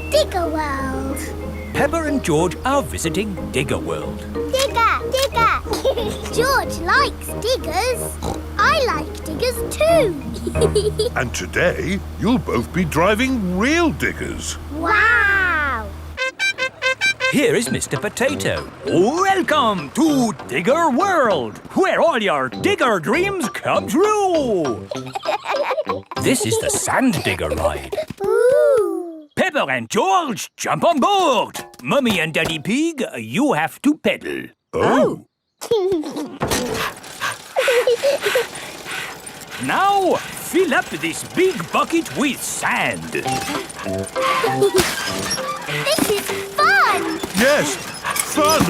Digger World. Peppa and George are visiting Digger World. Digger, Digger. George likes diggers. I like diggers too. And today, you'll both be driving real diggers. Wow. Here is Mr. Potato. Welcome to Digger World, where all your digger dreams come true. This is the Sand Digger ride. Ooh. Peppa and George, jump on board. Mummy and Daddy Pig, you have to pedal. Oh. Now, fill up this big bucket with sand. This is fun. Yes, fun.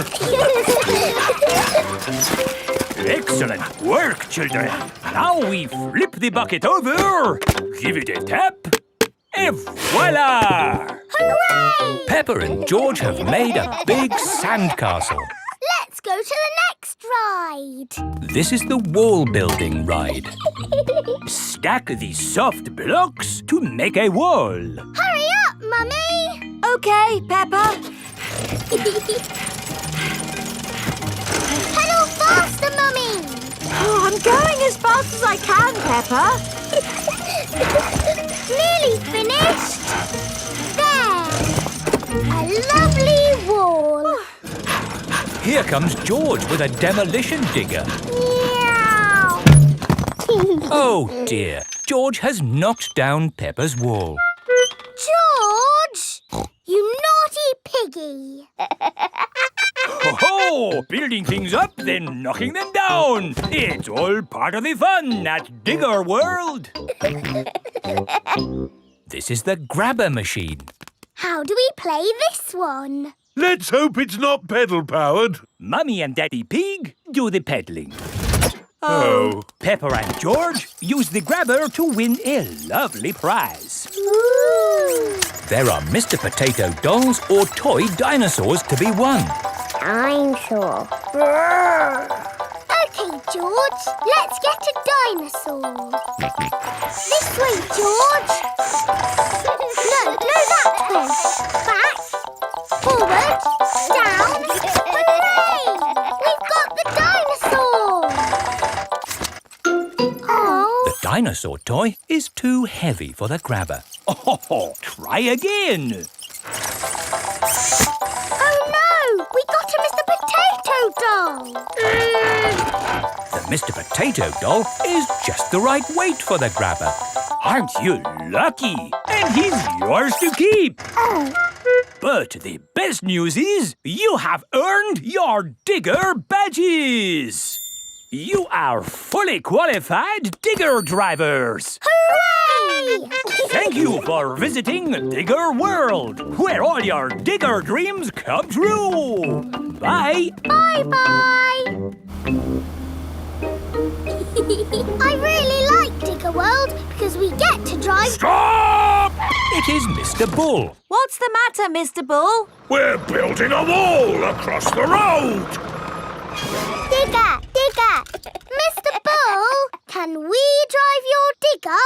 Excellent work, children. Now we flip the bucket over, give it a tap, and voila! Hooray! Peppa and George have made a big sand castle. Let's go to the next ride. This is the wall building ride. Stack the soft blocks to make a wall. Hurry up, Mummy. OK, Peppa. Pedal faster, Mummy. Oh, I'm going as fast as I can, Peppa. Nearly finished. There. A lovely wall. Here comes George with a demolition digger. Meow. Oh dear, George has knocked down Peppa's wall. George, you naughty piggy. Ho-ho! Building things up, then knocking them down. It's all part of the fun at Digger World. This is the grabber machine. How do we play this one? Let's hope it's not pedal-powered. Mummy and Daddy Pig do the peddling. Oh. Peppa and George use the grabber to win a lovely prize. Ooh. There are Mr. Potato dolls or toy dinosaurs to be won. Dinosaur. OK, George, let's get a dinosaur. This way, George. No, that way. Back, forward, down. Hooray! We've got the dinosaur. Oh. The dinosaur toy is too heavy for the grabber. Oh, try again. Oh no! We got a Mr. Potato doll! The Mr. Potato doll is just the right weight for the grabber. Aren't you lucky? And he's yours to keep. Oh. But the best news is you have earned your digger badges. You are fully qualified digger drivers. Hooray! Thank you for visiting Digger World, where all your digger dreams come true. Bye. Bye-bye. I really like Digger World because we get to drive... Stop! It is Mr. Bull. What's the matter, Mr. Bull? We're building a wall across the road. Digger! Mr. Bull, can we drive your digger?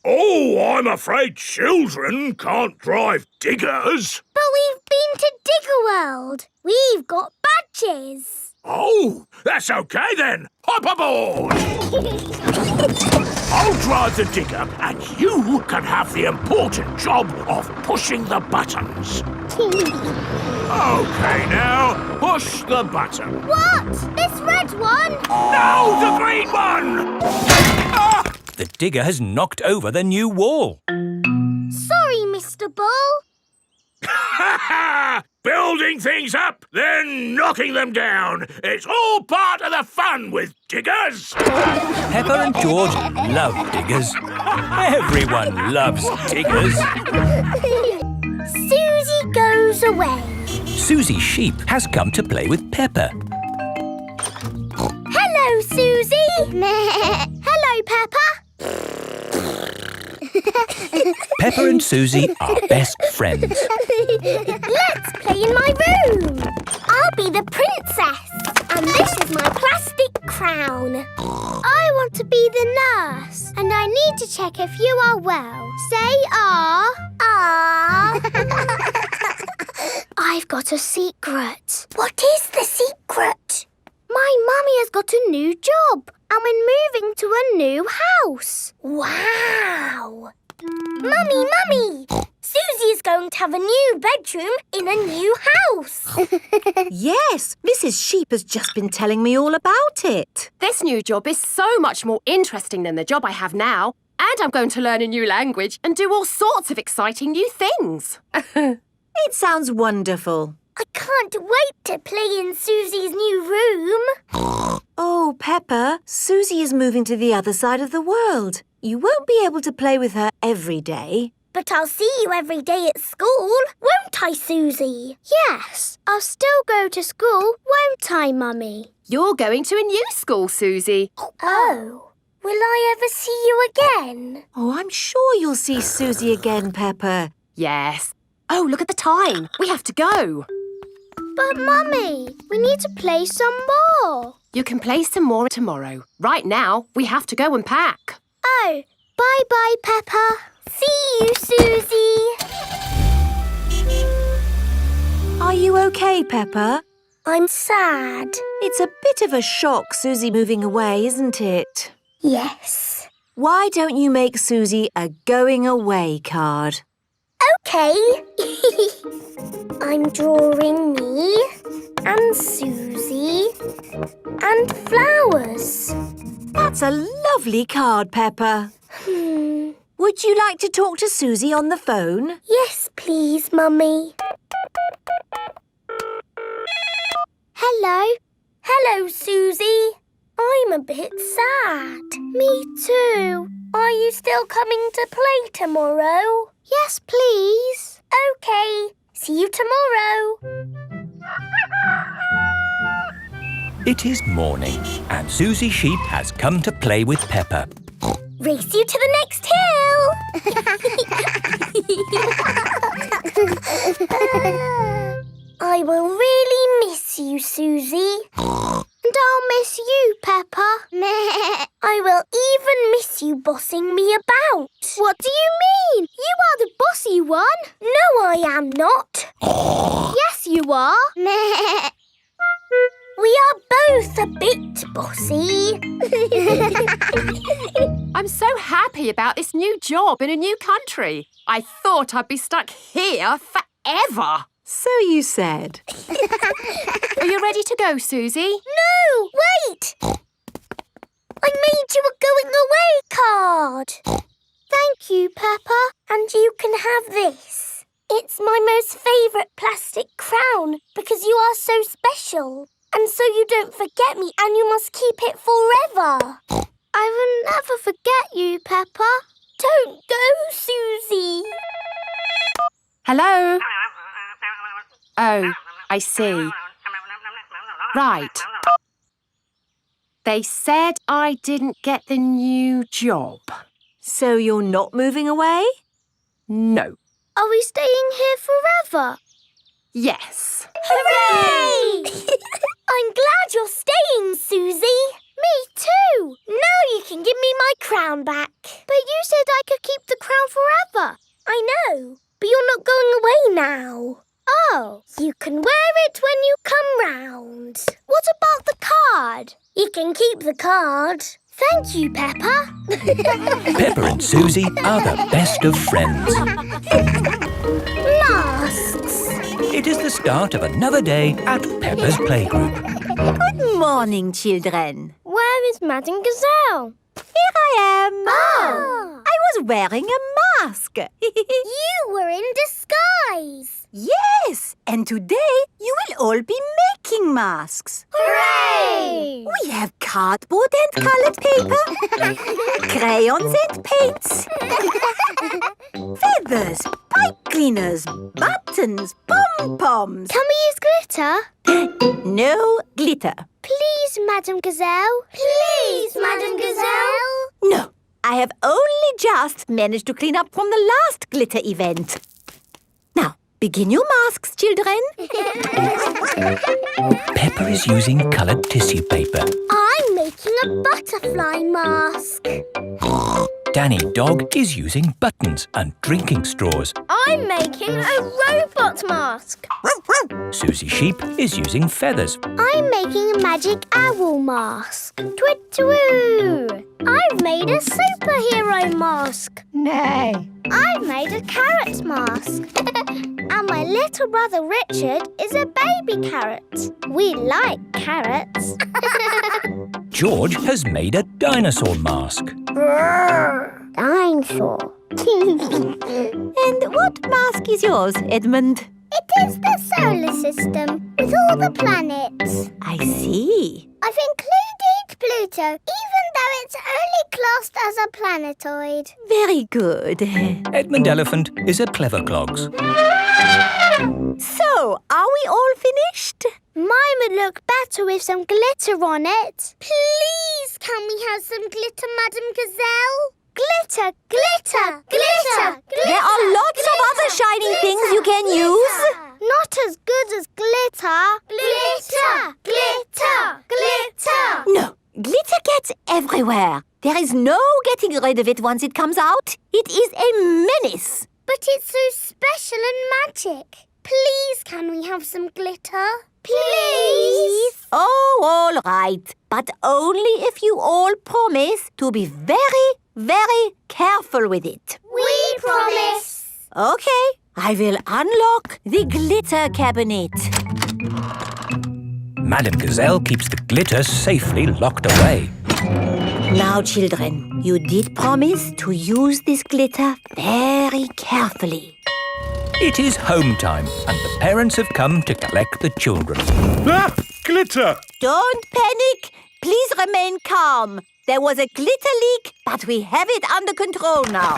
Oh, I'm afraid children can't drive diggers. But we've been to Digger World. We've got badges. Oh, that's okay then. Hop aboard. I'll drive the digger and you can have the important job of pushing the buttons. Okay, now, push the button. What? This red one? No, the green one! Ah! The digger has knocked over the new wall. Sorry, Mr. Bull. Building things up, then knocking them down. It's all part of the fun with diggers. Peppa and George love diggers. Everyone loves diggers. Susie goes away. Susie Sheep has come to play with Peppa. Hello, Susie. Hello, Peppa. Peppa and Susie are best friends. Let's play in my room. I'll be the princess. And this is my plastic crown. the nurse, and I need to check if you are well. Say ah. Ah. I've got a secret. What is the secret? My mummy has got a new job, and we're moving to a new house. Wow! Mummy! Susie is going to have a new bedroom in a new house. Yes, Mrs. Sheep has just been telling me all about it. This new job is so much more interesting than the job I have now. And I'm going to learn a new language and do all sorts of exciting new things. It sounds wonderful. I can't wait to play in Susie's new room. Oh, Peppa, Susie is moving to the other side of the world. You won't be able to play with her every day. But I'll see you every day at school, won't I, Susie? Yes, I'll still go to school, won't I, Mummy? You're going to a new school, Susie. Oh, will I ever see you again? Oh, I'm sure you'll see Susie again, Peppa. Yes. Oh, look at the time. We have to go. But, Mummy, we need to play some more. You can play some more tomorrow. Right now, we have to go and pack. Oh, bye-bye, Peppa. See you, Susie. Are you okay, Peppa? I'm sad. It's a bit of a shock, Susie moving away, isn't it? Yes. Why don't you make Susie a going away card? OK. I'm drawing me and Susie and flowers. That's a lovely card, Peppa. Would you like to talk to Susie on the phone? Yes, please, Mummy. Hello. Hello, Susie. I'm a bit sad. Me too. Are you still coming to play tomorrow? Yes, please. OK. See you tomorrow. It is morning, and Susie Sheep has come to play with Peppa. Race you to the next hill. I will really miss you, Susie. And I'll miss you, Peppa. I will even miss you bossing me about. What do you mean? You are the bossy one. No, I am not. Yes, you are. We are both a bit bossy. I'm so happy about this new job in a new country. I thought I'd be stuck here forever. So you said. Are you ready to go, Susie? No, wait! I made you a going away card. Thank you, Peppa. And you can have this. It's my most favourite plastic crown because you are so special. And so you don't forget me and you must keep it forever. I will never forget you, Peppa. Don't go, Susie. Hello? Oh, I see. Right. They said I didn't get the new job. So you're not moving away? No. Are we staying here forever? Yes. Hooray! I'm glad you're staying, Susie. Me too. Now you can give me my crown back. But you said I could keep the crown forever. I know, but you're not going away now. Oh, you can wear it when you come round. What about the card? You can keep the card. Thank you, Peppa. Peppa and Susie are the best of friends. Masks. It is the start of another day at Peppa's playgroup. Good morning, children. Where is Madame Gazelle? Here I am. Oh. I was wearing a mask. You were in disguise. Yes, and today you will all be making masks. Hooray! We have cardboard and coloured paper, crayons and paints, feathers, pipe cleaners, buttons, pom-poms. Can we use glitter? No glitter. Please, Madame Gazelle. Please, Madame Gazelle. No, I have only just managed to clean up from the last glitter event. Now, begin your masks, children. Peppa is using coloured tissue paper. I'm making making a butterfly mask. Danny Dog is using buttons and drinking straws. I'm making a robot mask. Susie Sheep is using feathers. I'm making a magic owl mask. Twit-twoo! I've made a superhero mask. Nay. I've made a carrot mask. And my little brother Richard is a baby carrot. We like carrots. George has made a dinosaur mask. Dinosaur. And what mask is yours, Edmund? It is the solar system with all the planets. I see. I've included Pluto, even though it's only classed as a planetoid. Very good. Edmund Elephant is a clever clogs. So, are we all finished? Mine would look better with some glitter on it. Please, can we have some glitter, Madam Gazelle? Glitter, glitter, glitter, glitter. There are lots of other shining things you can use. Not as good as glitter. Glitter, glitter, glitter. No, glitter gets everywhere. There is no getting rid of it once it comes out. It is a menace. But it's so special and magic. Please, can we have some glitter? Please? Oh, all right. But only if you all promise to be very, very careful with it. We promise. Okay, I will unlock the glitter cabinet. Madam Gazelle keeps the glitter safely locked away. Now, children, you did promise to use this glitter very carefully. It is home time and the parents have come to collect the children. Ah! Glitter! Don't panic. Please remain calm. There was a glitter leak, but we have it under control now.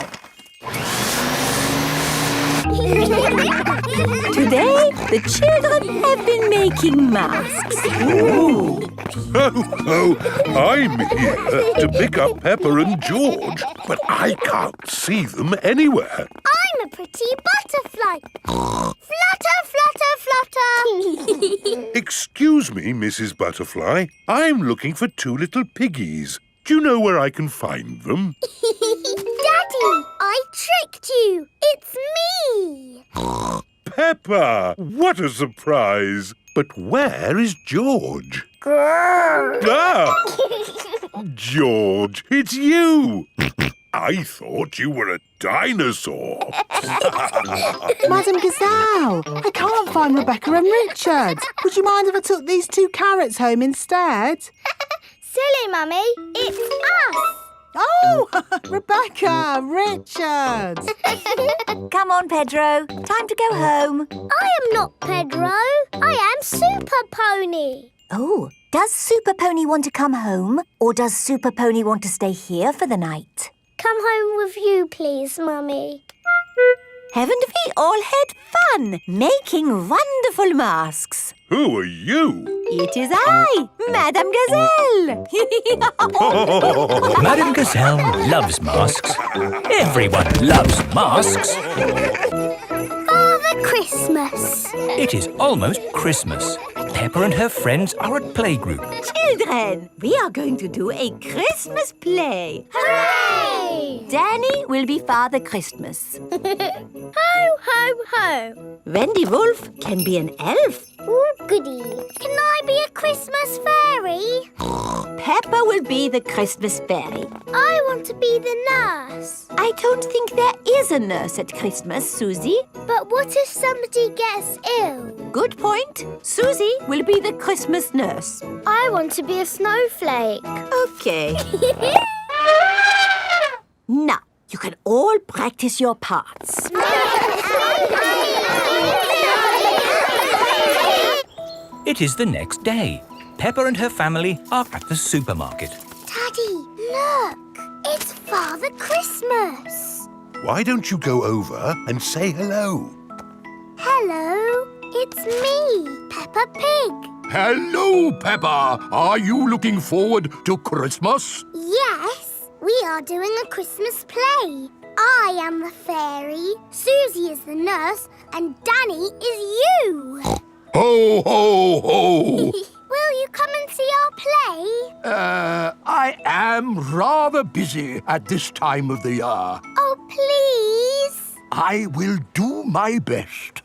Today, the children have been making masks. Ooh. Oh, I'm here to pick up Peppa and George, but I can't see them anywhere. I'm a pretty butterfly. Flutter, flutter, flutter. Excuse me, Mrs. Butterfly. I'm looking for two little piggies. Do you know where I can find them? Daddy, I tricked you. It's me. Peppa! What a surprise! But where is George? Ah! George, it's you! I thought you were a dinosaur. Madam Gazelle, I can't find Rebecca and Richard. Would you mind if I took these two carrots home instead? Silly, Mummy. It's us. Oh, Rebecca, Richard. Come on, Pedro. Time to go home. I am not Pedro. I am Super Pony. Oh, does Super Pony want to come home? Or does Super Pony want to stay here for the night? Come home with you, please, Mummy. Haven't we all had fun making wonderful masks? Who are you? It is I, Madam Gazelle. Madam Gazelle loves masks. Everyone loves masks. Father Christmas. It is almost Christmas. Peppa and her friends are at playgroup. Children, we are going to do a Christmas play. Hooray! Danny will be Father Christmas. Ho, ho, ho. Wendy Wolf can be an elf. Ooh, goody. Can I be a Christmas fairy? Peppa will be the Christmas fairy. I want to be the nurse. I don't think there is a nurse at Christmas, Susie. But what if somebody gets ill? Good point. Susie will be the Christmas nurse. I want to be a snowflake. Okay. Now, you can all practice your parts. It is the next day. Peppa and her family are at the supermarket. Daddy, look. It's Father Christmas. Why don't you go over and say hello? Hello. It's me, Peppa Pig. Hello, Peppa. Are you looking forward to Christmas? Yes. We are doing a Christmas play. I am the fairy, Susie is the nurse, and Danny is you. Ho, ho, ho! Will you come and see our play? I am rather busy at this time of the year. Oh, please. I will do my best.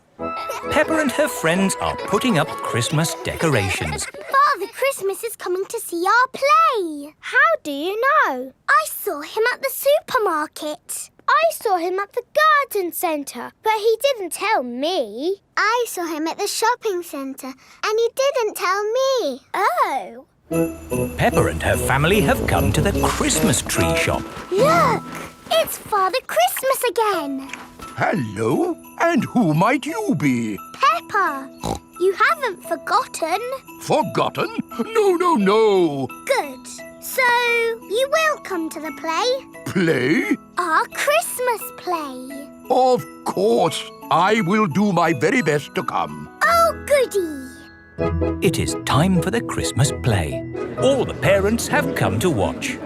Peppa and her friends are putting up Christmas decorations. Father Christmas is coming to see our play. How do you know? I saw him at the supermarket. I saw him at the garden centre, but he didn't tell me. I saw him at the shopping centre, and he didn't tell me. Oh. Peppa and her family have come to the Christmas tree shop. Look! It's Father Christmas again. Hello, and who might you be? Peppa, you haven't forgotten. Forgotten? No. Good. So, you will come to the play? Play? Our Christmas play. Of course. I will do my very best to come. Oh, goody. It is time for the Christmas play. All the parents have come to watch.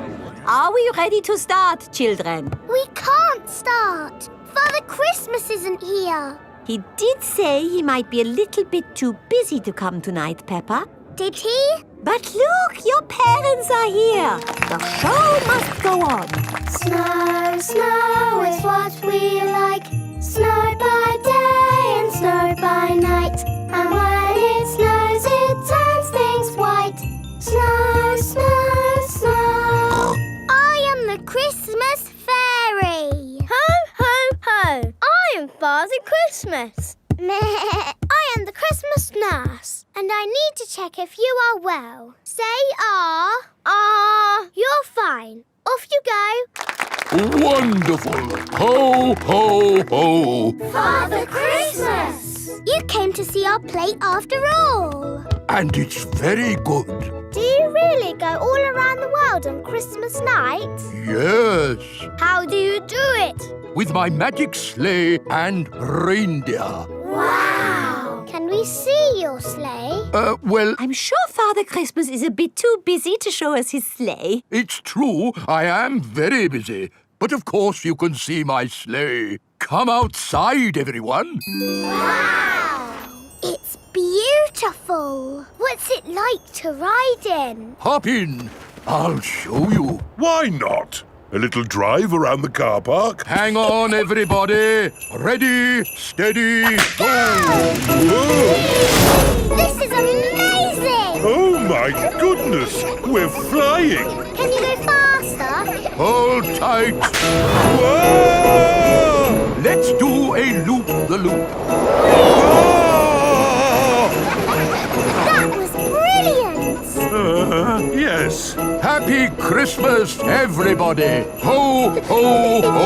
Are we ready to start, children? We can't start. Father Christmas isn't here. He did say he might be a little bit too busy to come tonight, Peppa. Did he? But look, your parents are here. The show must go on. Snow, snow is what we like. Snow by day and snow by night. And when it snows, it turns things white. Snow, snow, snow. I am the Christmas fairy. Ho, ho, ho. I am Father Christmas. I am the Christmas nurse, and I need to check if you are well. Say you're fine. Off you go. Wonderful. Ho, ho, ho. Father Christmas! You came to see our play after all. And it's very good. Do you really go all around the world on Christmas night? Yes. How do you do it? With my magic sleigh and reindeer. Wow! Can we see your sleigh? Well, I'm sure Father Christmas is a bit too busy to show us his sleigh. it's true, I am very busy. But of course you can see my sleigh. Come outside, everyone. Wow! It's beautiful. What's it like to ride in? Hop in. I'll show you. Why not? A little drive around the car park? Hang on, everybody. Ready, steady, go. Whoa! This is amazing! Oh, my goodness! We're flying! Can you go faster? Hold tight. Whoa! Let's do a loop-the-loop. That was brilliant! Yes. Happy Christmas, everybody. Ho, ho, ho.